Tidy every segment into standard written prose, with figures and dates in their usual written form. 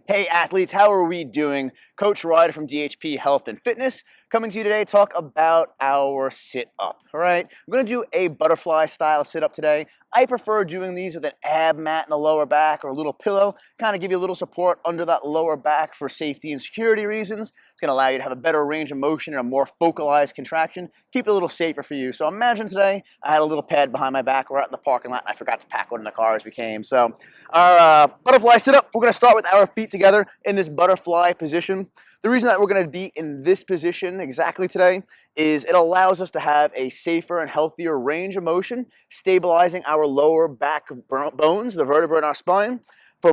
Hey athletes, how are we doing? Coach Ryder from DHP Health and Fitness coming to you today to talk about our sit-up. All right, we're going to do a butterfly style sit-up today. I prefer doing these with an ab mat in the lower back or a little pillow, kind of give you a little support under that lower back for safety and security reasons. It's going to allow you to have a better range of motion and a more focalized contraction, keep it a little safer for you. So imagine today I had a little pad behind my back. We're out in the parking lot and I forgot to pack one in the car as we came. So our butterfly sit-up, we're going to start with our feet together in this butterfly position. The reason that we're going to be in this position exactly today is it allows us to have a safer and healthier range of motion, stabilizing our lower back bones, the vertebrae in our spine, for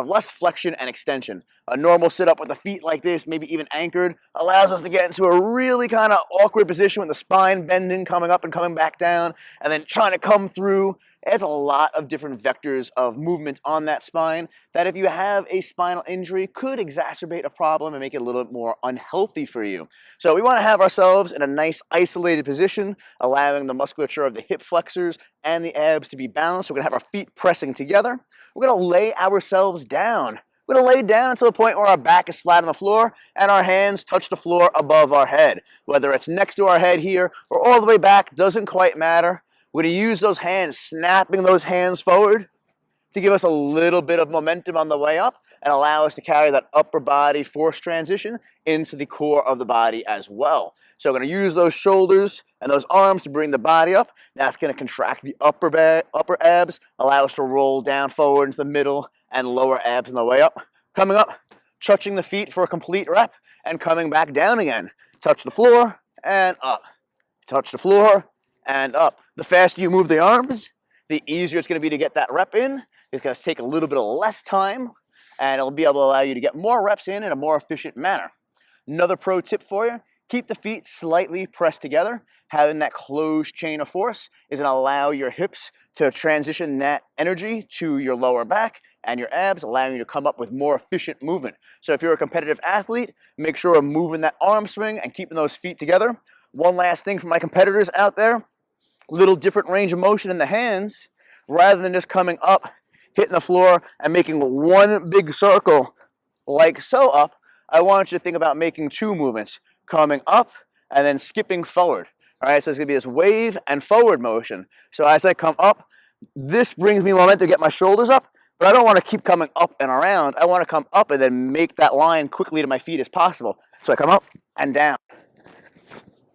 less flexion and extension. A normal sit-up with the feet like this, maybe even anchored, allows us to get into a really kind of awkward position with the spine bending, coming up and coming back down, and then trying to come through. There's a lot of different vectors of movement on that spine that if you have a spinal injury could exacerbate a problem and make it a little bit more unhealthy for you. So we want to have ourselves in a nice isolated position, allowing the musculature of the hip flexors and the abs to be balanced. We're going to have our feet pressing together. We're going to lay ourselves down. We're going to lay down until the point where our back is flat on the floor and our hands touch the floor above our head. Whether it's next to our head here or all the way back, doesn't quite matter. We're going to use those hands, snapping those hands forward to give us a little bit of momentum on the way up and allow us to carry that upper body force transition into the core of the body as well. So we're going to use those shoulders and those arms to bring the body up. That's going to contract the upper abs, allow us to roll down forward into the middle and lower abs on the way up. Coming up, touching the feet for a complete rep and coming back down again. Touch the floor and up. Touch the floor and up. The faster you move the arms, the easier it's going to be to get that rep in. It's going to take a little bit of less time, and it'll be able to allow you to get more reps in a more efficient manner. Another pro tip for you, keep the feet slightly pressed together. Having that closed chain of force is going to allow your hips to transition that energy to your lower back and your abs, allowing you to come up with more efficient movement. So if you're a competitive athlete, make sure of moving that arm swing and keeping those feet together. One last thing for my competitors out there, little different range of motion in the hands, rather than just coming up, hitting the floor, and making one big circle like so up. I want you to think about making two movements, coming up and then skipping forward. All right, so it's going to be this wave and forward motion. So as I come up, this brings me momentum to get my shoulders up, but I don't want to keep coming up and around. I want to come up and then make that line quickly to my feet as possible. So I come up and down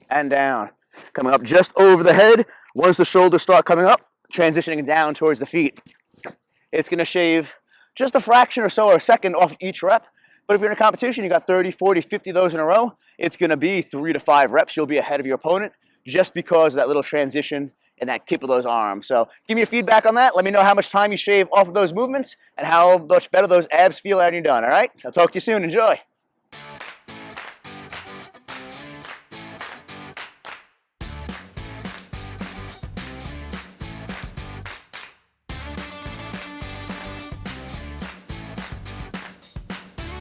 and down, coming up just over the head. Once the shoulders start coming up, transitioning down towards the feet. It's going to shave just a fraction or so or a second off each rep. But if you're in a competition, you got 30, 40, 50 of those in a row, it's going to be 3 to 5 reps. You'll be ahead of your opponent just because of that little transition and that kick of those arms. So give me your feedback on that. Let me know how much time you shave off of those movements and how much better those abs feel after you're done. All right? I'll talk to you soon. Enjoy.